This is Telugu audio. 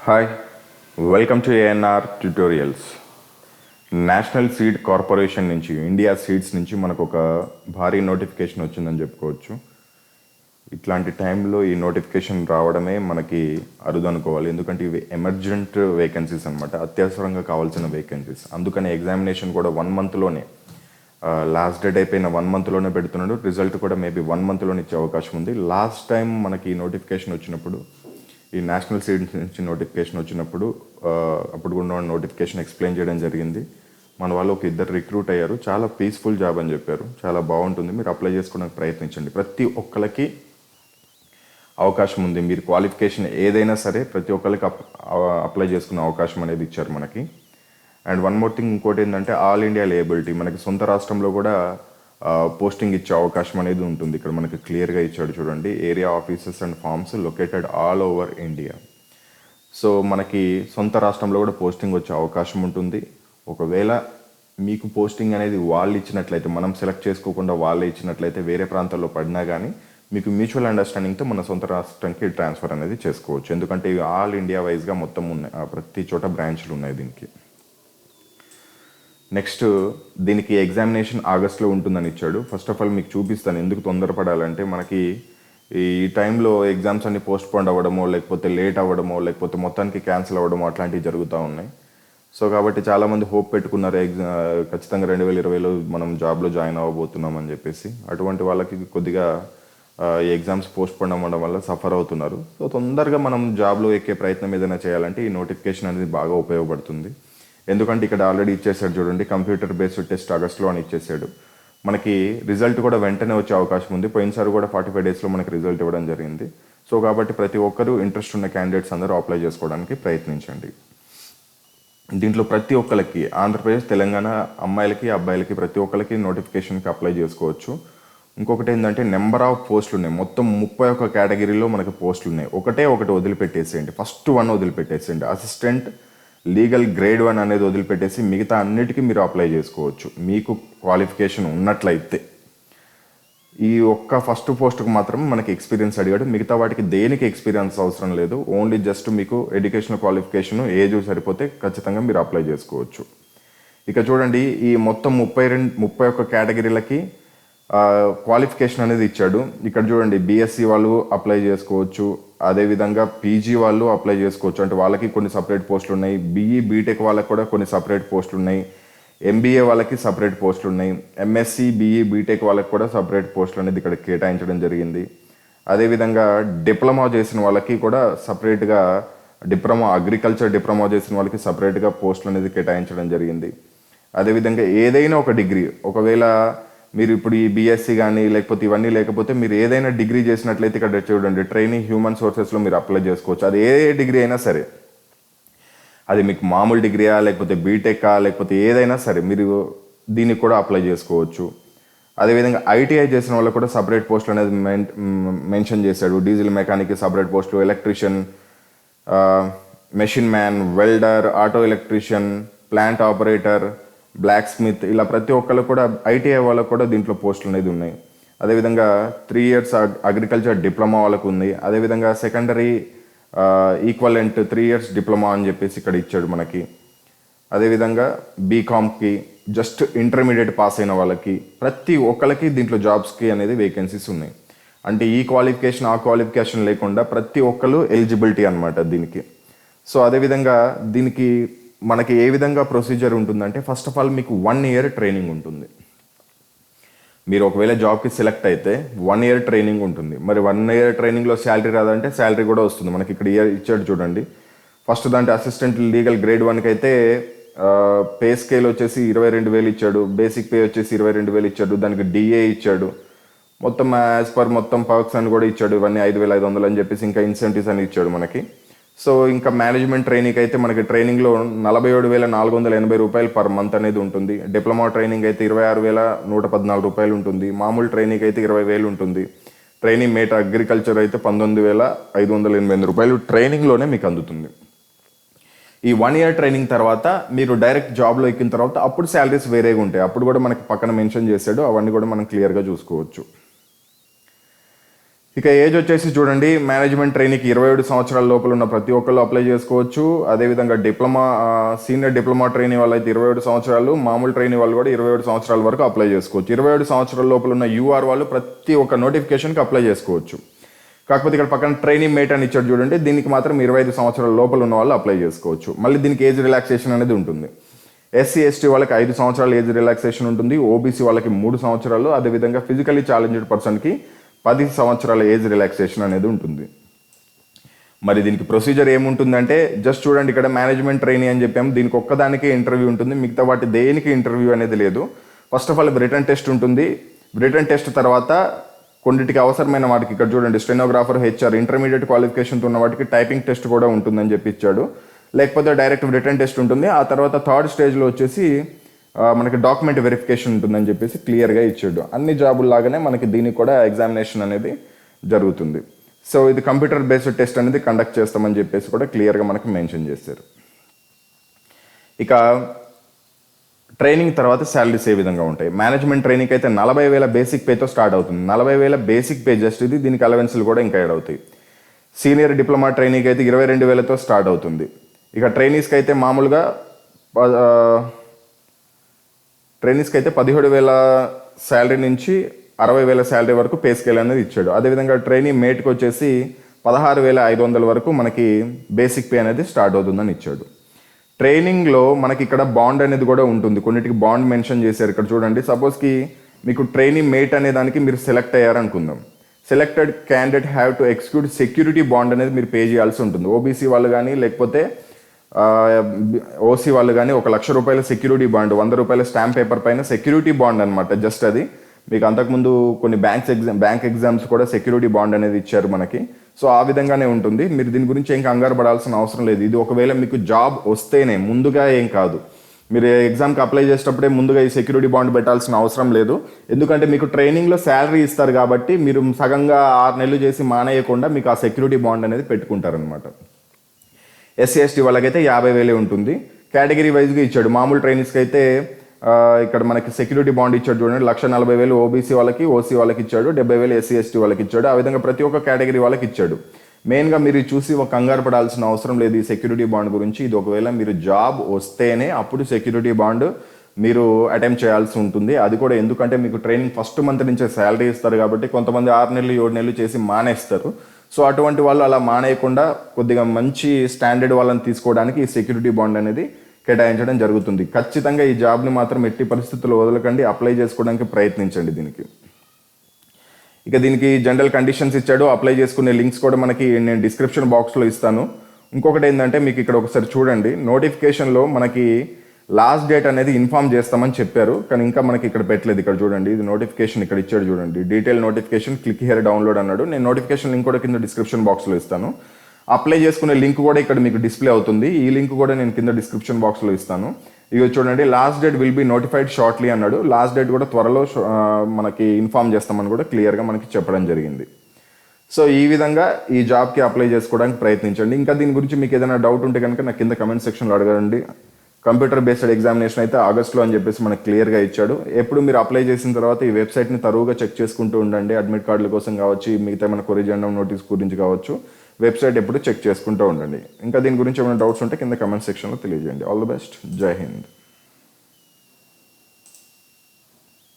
Hi, welcome to ANR tutorials. National seed corporation నుంచి, ఇండియా సీడ్స్ నుంచి మనకు ఒక భారీ నోటిఫికేషన్ వచ్చిందని చెప్పుకోవచ్చు. ఇట్లాంటి టైంలో ఈ నోటిఫికేషన్ రావడమే మనకి అరుదు అనుకోవాలి. ఎందుకంటే ఇవి ఎమర్జెంట్ వేకెన్సీస్ అనమాట, అత్యవసరంగా కావాల్సిన వేకెన్సీస్. అందుకని ఎగ్జామినేషన్ కూడా 1 మంత్లోనే, లాస్ట్ డేట్ అయిపోయిన 1 మంత్లోనే పెడుతున్నాడు. రిజల్ట్ కూడా మేబీ 1 మంత్లోనే ఇచ్చే అవకాశం ఉంది. లాస్ట్ టైం మనకి నోటిఫికేషన్ వచ్చినప్పుడు, ఈ నేషనల్ సీడ్స్ నుంచి నోటిఫికేషన్ వచ్చినప్పుడు అప్పుడు ఉన్న నోటిఫికేషన్ ఎక్స్ప్లెయిన్ చేయడం జరిగింది. మన వాళ్ళు ఒక 2 రిక్రూట్ అయ్యారు. చాలా పీస్ఫుల్ జాబ్ అని చెప్పారు. చాలా బాగుంటుంది, మీరు అప్లై చేసుకోవడానికి ప్రయత్నించండి. ప్రతి ఒక్కరికి అవకాశం ఉంది. మీరు క్వాలిఫికేషన్ ఏదైనా సరే ప్రతి ఒక్కరికి అప్లై చేసుకునే అవకాశం అనేది ఇచ్చారు మనకి. అండ్ వన్ మోర్ థింగ్, ఇంకోటి ఏంటంటే ఆల్ ఇండియా లేబిలిటీ, మనకి సొంత రాష్ట్రంలో కూడా పోస్టింగ్ ఇచ్చే అవకాశం అనేది ఉంటుంది. ఇక్కడ మనకి క్లియర్గా ఇచ్చాడు చూడండి, area offices and farms located all over India. So మనకి సొంత రాష్ట్రంలో కూడా పోస్టింగ్ వచ్చే అవకాశం ఉంటుంది. ఒకవేళ మీకు పోస్టింగ్ అనేది వాళ్ళు ఇచ్చినట్లయితే, మనం సెలెక్ట్ చేసుకోకుండా వాళ్ళే ఇచ్చినట్లయితే, వేరే ప్రాంతాల్లో పడినా కానీ మీకు మ్యూచువల్ అండర్స్టాండింగ్తో మన సొంత రాష్ట్రానికి ట్రాన్స్ఫర్ అనేది చేసుకోవచ్చు. ఎందుకంటే ఇవి ఆల్ ఇండియా వైజ్గా మొత్తం ఉన్నాయి, ప్రతి చోట బ్రాంచ్లు ఉన్నాయి దీనికి. నెక్స్ట్, దీనికి ఎగ్జామినేషన్ ఆగస్ట్లో ఉంటుందని ఇచ్చాడు. ఫస్ట్ ఆఫ్ ఆల్ మీకు చూపిస్తాను ఎందుకు తొందరపడాలంటే, మనకి ఈ టైంలో ఎగ్జామ్స్ అన్ని పోస్ట్ పోన్ అవ్వడమో, లేకపోతే లేట్ అవ్వడమో, లేకపోతే మొత్తానికి క్యాన్సిల్ అవ్వడమో అట్లాంటివి జరుగుతూ ఉన్నాయి. సో కాబట్టి చాలామంది హోప్ పెట్టుకున్నారు, ఖచ్చితంగా 2020లో మనం జాబ్లో జాయిన్ అవ్వబోతున్నాం అని చెప్పేసి. అటువంటి వాళ్ళకి కొద్దిగా ఈ ఎగ్జామ్స్ పోస్ట్ పోన్ అవ్వడం వల్ల సఫర్ అవుతున్నారు. సో తొందరగా మనం జాబ్లో ఎక్కే ప్రయత్నం ఏదైనా చేయాలంటే ఈ నోటిఫికేషన్ అనేది బాగా ఉపయోగపడుతుంది. ఎందుకంటే ఇక్కడ ఆల్రెడీ ఇచ్చేసాడు చూడండి, కంప్యూటర్ బేస్డ్ టెస్ట్ ఆగస్ట్లో అని ఇచ్చేసాడు. మనకి రిజల్ట్ కూడా వెంటనే వచ్చే అవకాశం ఉంది. పోయినసారి కూడా 45 డేస్లో మనకి రిజల్ట్ ఇవ్వడం జరిగింది. సో కాబట్టి ప్రతి ఒక్కరూ ఇంట్రెస్ట్ ఉన్న క్యాండిడేట్స్ అందరూ అప్లై చేసుకోవడానికి ప్రయత్నించండి. దీంట్లో ప్రతి ఒక్కరికి, ఆంధ్రప్రదేశ్, తెలంగాణ అమ్మాయిలకి అబ్బాయిలకి ప్రతి ఒక్కరికి నోటిఫికేషన్కి అప్లై చేసుకోవచ్చు. ఇంకొకటి ఏంటంటే నెంబర్ ఆఫ్ పోస్టులు ఉన్నాయి. మొత్తం 31 కేటగిరీలో మనకి పోస్టులు ఉన్నాయి. ఒకటి వదిలిపెట్టేసేయండి, ఫస్ట్ 1 వదిలిపెట్టేసేయండి. అసిస్టెంట్ లీగల్ గ్రేడ్ 1 అనేది వదిలిపెట్టేసి మిగతా అన్నిటికీ మీరు అప్లై చేసుకోవచ్చు మీకు క్వాలిఫికేషన్ ఉన్నట్లయితే. ఈ ఒక్క ఫస్ట్ పోస్ట్కి మాత్రం మనకి ఎక్స్పీరియన్స్ అడిగాడు. మిగతా వాటికి దేనికి ఎక్స్పీరియన్స్ అవసరం లేదు. ఓన్లీ జస్ట్ మీకు ఎడ్యుకేషనల్ క్వాలిఫికేషన్, ఏజ్ సరిపోతే ఖచ్చితంగా మీరు అప్లై చేసుకోవచ్చు. ఇక చూడండి, ఈ మొత్తం 31 కేటగిరీలకి క్వాలిఫికేషన్ అనేది ఇచ్చాడు. ఇక్కడ చూడండి, బీఎస్సీ వాళ్ళు అప్లై చేసుకోవచ్చు, అదేవిధంగా పీజీ వాళ్ళు అప్లై చేసుకోవచ్చు, అంటే వాళ్ళకి కొన్ని సపరేట్ పోస్టులు ఉన్నాయి. బీఈ బీటెక్ వాళ్ళకి కూడా కొన్ని సపరేట్ పోస్టులు ఉన్నాయి. ఎంబీఏ వాళ్ళకి సపరేట్ పోస్టులు ఉన్నాయి. ఎంఎస్సి బీఈ బీటెక్ వాళ్ళకి కూడా సపరేట్ పోస్టులు అనేది ఇక్కడ కేటాయించడం జరిగింది. అదేవిధంగా డిప్లొమా చేసిన వాళ్ళకి కూడా సపరేట్గా, అగ్రికల్చర్ డిప్లొమా చేసిన వాళ్ళకి సపరేట్గా పోస్టులు అనేది కేటాయించడం జరిగింది. అదేవిధంగా ఏదైనా ఒక డిగ్రీ, ఒకవేళ మీరు ఇప్పుడు ఈ బీఎస్సీ కానీ లేకపోతే ఇవన్నీ లేకపోతే మీరు ఏదైనా డిగ్రీ చేసినట్లయితే ఇక్కడ చూడండి, ట్రైనింగ్ హ్యూమన్ సోర్సెస్లో మీరు అప్లై చేసుకోవచ్చు. అది ఏ డిగ్రీ అయినా సరే, అది మీకు మామూలు డిగ్రీయా లేకపోతే బీటెక్కా లేకపోతే ఏదైనా సరే మీరు దీనికి కూడా అప్లై చేసుకోవచ్చు. అదేవిధంగా ఐటీఐ చేసిన వాళ్ళకు కూడా సపరేట్ పోస్టులు అనేది మెన్షన్ చేశాడు. డీజిల్ మెకానిక్ సపరేట్ పోస్టులు, electrician, machine man, welder, auto electrician, plant operator, blacksmith, ఇలా ప్రతి ఒక్కళ్ళు కూడా ఐటీఐ వాళ్ళకు కూడా దీంట్లో పోస్టులు అనేది ఉన్నాయి. అదేవిధంగా 3 years అగ్రికల్చర్ డిప్లొమా వాళ్ళకు ఉంది. అదేవిధంగా సెకండరీ ఈక్వలెంట్ 3 years డిప్లొమా అని చెప్పేసి ఇక్కడ ఇచ్చాడు మనకి. అదేవిధంగా బీకామ్కి, జస్ట్ ఇంటర్మీడియట్ పాస్ అయిన వాళ్ళకి, ప్రతి ఒక్కరికి దీంట్లో జాబ్స్కి అనేది వేకెన్సీస్ ఉన్నాయి. అంటే ఈ క్వాలిఫికేషన్ ఆ క్వాలిఫికేషన్ లేకుండా ప్రతి ఒక్కరు ఎలిజిబిలిటీ అనమాట దీనికి. సో అదేవిధంగా దీనికి మనకి ఏ విధంగా ప్రొసీజర్ ఉంటుందంటే, ఫస్ట్ ఆఫ్ ఆల్ మీకు 1 year ట్రైనింగ్ ఉంటుంది. మీరు ఒకవేళ జాబ్కి సెలెక్ట్ అయితే 1 year ట్రైనింగ్ ఉంటుంది. మరి 1 year ట్రైనింగ్లో శాలరీ రాదంటే శాలరీ కూడా వస్తుంది. మనకి ఇక్కడ ఇచ్చాడు చూడండి. ఫస్ట్ దాంట్లో అసిస్టెంట్ లీగల్ గ్రేడ్ 1కి అయితే పే స్కేల్ వచ్చేసి 22,000 ఇచ్చాడు. బేసిక్ పే వచ్చేసి 22,000 ఇచ్చాడు. దానికి డిఏ ఇచ్చాడు. మొత్తం యాజ్ పర్ మొత్తం పర్క్స్ అని కూడా ఇచ్చాడు. ఇవన్నీ 5,500 అని చెప్పేసి ఇంకా ఇన్సెంటివ్స్ అని ఇచ్చాడు మనకి. సో ఇంకా మేనేజ్మెంట్ ట్రైనింగ్ అయితే మనకి ట్రైనింగ్లో 47,480 రూపాయలు పర్ మంత్ అనేది ఉంటుంది. డిప్లొమా ట్రైనింగ్ అయితే 26,114 రూపాయలు ఉంటుంది. మామూలు ట్రైనింగ్ అయితే 20,000 ఉంటుంది. ట్రైనింగ్ మేట్ అగ్రికల్చర్ అయితే 19,588 రూపాయలు ట్రైనింగ్లోనే మీకు అందుతుంది. ఈ 1 year ట్రైనింగ్ తర్వాత మీరు డైరెక్ట్ జాబ్లో ఎక్కిన తర్వాత అప్పుడు శాలరీస్ వేరేగా ఉంటాయి. అప్పుడు కూడా మనకి పక్కన మెన్షన్ చేశాడు, అవన్నీ కూడా మనం క్లియర్గా చూసుకోవచ్చు. ఇక ఏజ్ వచ్చేసి చూడండి, మేనేజ్మెంట్ ట్రైనీకి 27 సంవత్సరాల లోపల ఉన్న ప్రతి ఒక్కళ్ళు అప్లై చేసుకోవచ్చు. అదేవిధంగా సీనియర్ డిప్లొమా ట్రైనీ వాళ్ళు అయితే 27 సంవత్సరాలు, మామూలు ట్రైనీ వాళ్ళు కూడా 27 సంవత్సరాల వరకు అప్లై చేసుకోవచ్చు. 27 సంవత్సరాల లోపల ఉన్న యూఆర్ వాళ్ళు ప్రతి ఒక్క నోటిఫికేషన్కి అప్లై చేసుకోవచ్చు. కాకపోతే ఇక్కడ పక్కన ట్రైనీ మేట్ అని ఇచ్చాడు చూడండి, దీనికి మాత్రం 25 సంవత్సరాల లోపల ఉన్న వాళ్ళు అప్లై చేసుకోవచ్చు. మళ్ళీ దీనికి ఏజ్ రిలాక్సేషన్ అనేది ఉంటుంది. ఎస్సీ ఎస్టీ వాళ్ళకి 5 సంవత్సరాల ఏజ్ రిలాక్సేషన్ ఉంటుంది. ఓబీసీ వాళ్ళకి 3 సంవత్సరాలు, అదేవిధంగా ఫిజికలీ ఛాలెంజ్డ్ పర్సన్కి 10 సంవత్సరాల ఏజ్ రిలాక్సేషన్ అనేది ఉంటుంది. మరి దీనికి ప్రొసీజర్ ఏముంటుందంటే జస్ట్ చూడండి, ఇక్కడ మేనేజ్మెంట్ ట్రైనీ అని చెప్పాము, దీనికి ఒక్కదానికే ఇంటర్వ్యూ ఉంటుంది, మిగతా వాటి దేనికి ఇంటర్వ్యూ అనేది లేదు. First of all return test ఉంటుంది. రిటర్న్ టెస్ట్ తర్వాత కొన్నిటికి అవసరమైన వాటికి ఇక్కడ చూడండి, స్టెనోగ్రాఫర్, హెచ్ఆర్, ఇంటర్మీడియట్ క్వాలిఫికేషన్తో ఉన్న వాటికి టైపింగ్ టెస్ట్ కూడా ఉంటుందని చెప్పి ఇచ్చాడు. లేకపోతే డైరెక్ట్ రిటర్న్ టెస్ట్ ఉంటుంది. ఆ తర్వాత థర్డ్ స్టేజ్లో వచ్చేసి మనకి డాక్యుమెంట్ వెరిఫికేషన్ ఉంటుందని చెప్పేసి క్లియర్గా ఇచ్చాడు. అన్ని జాబుల్లాగానే మనకి దీనికి కూడా ఎగ్జామినేషన్ అనేది జరుగుతుంది. సో ఇది కంప్యూటర్ బేస్డ్ టెస్ట్ అనేది కండక్ట్ చేస్తామని చెప్పేసి కూడా క్లియర్గా మనకి మెన్షన్ చేశారు. ఇక ట్రైనింగ్ తర్వాత శాలరీస్ ఏ విధంగా ఉంటాయి? మేనేజ్మెంట్ ట్రైనింగ్ అయితే 40,000 బేసిక్ పేతో స్టార్ట్ అవుతుంది. 40,000 బేసిక్ పే జస్ట్ ఇది, దీనికి అలవెన్స్లు కూడా ఇంకా యాడ్ అవుతాయి. సీనియర్ డిప్లొమా ట్రైనింగ్ అయితే 22,000తో స్టార్ట్ అవుతుంది. ఇక ట్రైనీస్కి అయితే మామూలుగా 17,000 శాలరీ నుంచి 60,000 శాలరీ వరకు పే స్కేల్ అనేది ఇచ్చాడు. అదేవిధంగా ట్రైనీ మేట్కి వచ్చేసి 16,500 వరకు మనకి బేసిక్ పే అనేది స్టార్ట్ అవుతుందని ఇచ్చాడు. ట్రైనింగ్లో మనకి ఇక్కడ బాండ్ అనేది కూడా ఉంటుంది. కొన్నిటికి బాండ్ మెన్షన్ చేశారు ఇక్కడ చూడండి. సపోజ్కి మీకు ట్రైనీ మేట్ అనే దానికి మీరు సెలెక్ట్ అయ్యారనుకుందాం. Selected candidate have to execute security bond అనేది మీరు పే చేయాల్సి ఉంటుంది. ఓబీసీ వాళ్ళు కానీ లేకపోతే ఓసీ వాళ్ళు కానీ 1,00,000 రూపాయల సెక్యూరిటీ బాండ్, 100 రూపాయల స్టాంప్ పేపర్ పైన సెక్యూరిటీ బాండ్ అనమాట. జస్ట్ అది మీకు అంతకుముందు కొన్ని బ్యాంక్ ఎగ్జామ్స్ కూడా సెక్యూరిటీ బాండ్ అనేది ఇచ్చారు మనకి. సో ఆ విధంగానే ఉంటుంది. మీరు దీని గురించి ఏం కంగారు పడాల్సిన అవసరం లేదు. ఇది ఒకవేళ మీకు జాబ్ వస్తేనే, ముందుగా ఏం కాదు. మీరు ఎగ్జామ్కి అప్లై చేసేటప్పుడే ముందుగా ఈ సెక్యూరిటీ బాండ్ పెట్టాల్సిన అవసరం లేదు. ఎందుకంటే మీకు ట్రైనింగ్లో శాలరీ ఇస్తారు కాబట్టి మీరు సగంగా 6 నెలలు చేసి మానేయకుండా మీకు ఆ సెక్యూరిటీ బాండ్ అనేది పెట్టుకుంటారనమాట. ఎస్సీ ఎస్టీ వాళ్ళకైతే 50,000 ఉంటుంది. కేటగిరీ వైజ్గా ఇచ్చాడు. మామూలు ట్రైనీస్కి అయితే ఇక్కడ మనకి సెక్యూరిటీ బాండ్ ఇచ్చాడు చూడండి, 1,40,000 ఓబీసీ వాళ్ళకి, ఓసీ వాళ్ళకి ఇచ్చాడు, 70,000 ఎస్సీ ఎస్టీ వాళ్ళకి ఇచ్చాడు. ఆ విధంగా ప్రతి ఒక్క కేటగిరీ వాళ్ళకి ఇచ్చాడు. మెయిన్గా మీరు చూసి ఒక కంగారు పడాల్సిన అవసరం లేదు ఈ సెక్యూరిటీ బాండ్ గురించి. ఇది ఒకవేళ మీరు జాబ్ వస్తేనే అప్పుడు సెక్యూరిటీ బాండ్ మీరు అటెంప్ట్ చేయాల్సి ఉంటుంది. అది కూడా ఎందుకంటే మీకు ట్రైనింగ్ ఫస్ట్ మంత్ నుంచే శాలరీ ఇస్తారు కాబట్టి కొంతమంది 6 నెలలు 7 నెలలు చేసి మానేస్తారు. సో అటువంటి వాళ్ళు అలా మానేయకుండా కొద్దిగా మంచి స్టాండర్డ్ వాళ్ళని తీసుకోవడానికి ఈ సెక్యూరిటీ బాండ్ అనేది కేటాయించడం జరుగుతుంది. ఖచ్చితంగా ఈ జాబ్ని మాత్రం ఎట్టి పరిస్థితుల్లో వదలకండి, అప్లై చేసుకోవడానికి ప్రయత్నించండి దీనికి. ఇక దీనికి జనరల్ కండిషన్స్ ఇచ్చాడు. అప్లై చేసుకునే లింక్స్ కూడా మనకి నేను డిస్క్రిప్షన్ బాక్స్లో ఇస్తాను. ఇంకొకటి ఏంటంటే మీకు ఇక్కడ ఒకసారి చూడండి, నోటిఫికేషన్లో మనకి లాస్ట్ డేట్ అనేది ఇన్ఫామ్ చేస్తామని చెప్పారు, కానీ ఇంకా మనకి ఇక్కడ పెట్టలేదు. ఇక్కడ చూడండి, ఇది నోటిఫికేషన్ ఇక్కడ ఇచ్చాడు చూడండి, detail notification, click here download అన్నాడు. నేను నోటిఫికేషన్ లింక్ కూడా కింద డిస్క్రిప్షన్ బాక్స్లో ఇస్తాను. అప్లై చేసుకునే లింక్ కూడా ఇక్కడ మీకు డిస్ప్లే అవుతుంది. ఈ లింక్ కూడా నేను కింద డిస్క్రిప్షన్ బాక్స్లో ఇస్తాను. ఇక చూడండి, last date will be notified shortly అన్నాడు. లాస్ట్ డేట్ కూడా త్వరలో మనకి ఇన్ఫామ్ చేస్తామని కూడా క్లియర్గా మనకి చెప్పడం జరిగింది. సో ఈ విధంగా ఈ జాబ్కి అప్లై చేసుకోవడానికి ప్రయత్నించండి. ఇంకా దీని గురించి మీకు ఏదైనా డౌట్ ఉంటే కనుక నాకు కింద కమెంట్ సెక్షన్లో అడగండి. కంప్యూటర్ బేస్డ్ ఎగ్జామినేషన్ అయితే ఆగస్ట్లో అని చెప్పేసి మనకు క్లియర్గా ఇచ్చాడు. ఎప్పుడు మీరు అప్లై చేసిన తర్వాత ఈ వెబ్సైట్ని తరువుగా చెక్ చేసుకుంటూ ఉండండి. అడ్మిట్ కార్డుల కోసం కావచ్చు, మిగతా మన కొరిజెండం నోటీస్ గురించి కావచ్చు, వెబ్సైట్ ఎప్పుడు చెక్ చేసుకుంటూ ఉండండి. ఇంకా దీని గురించి ఏమైనా డౌట్స్ ఉంటే కింద కమెంట్ సెక్షన్లో తెలియజేయండి. All the best. జై హింద్.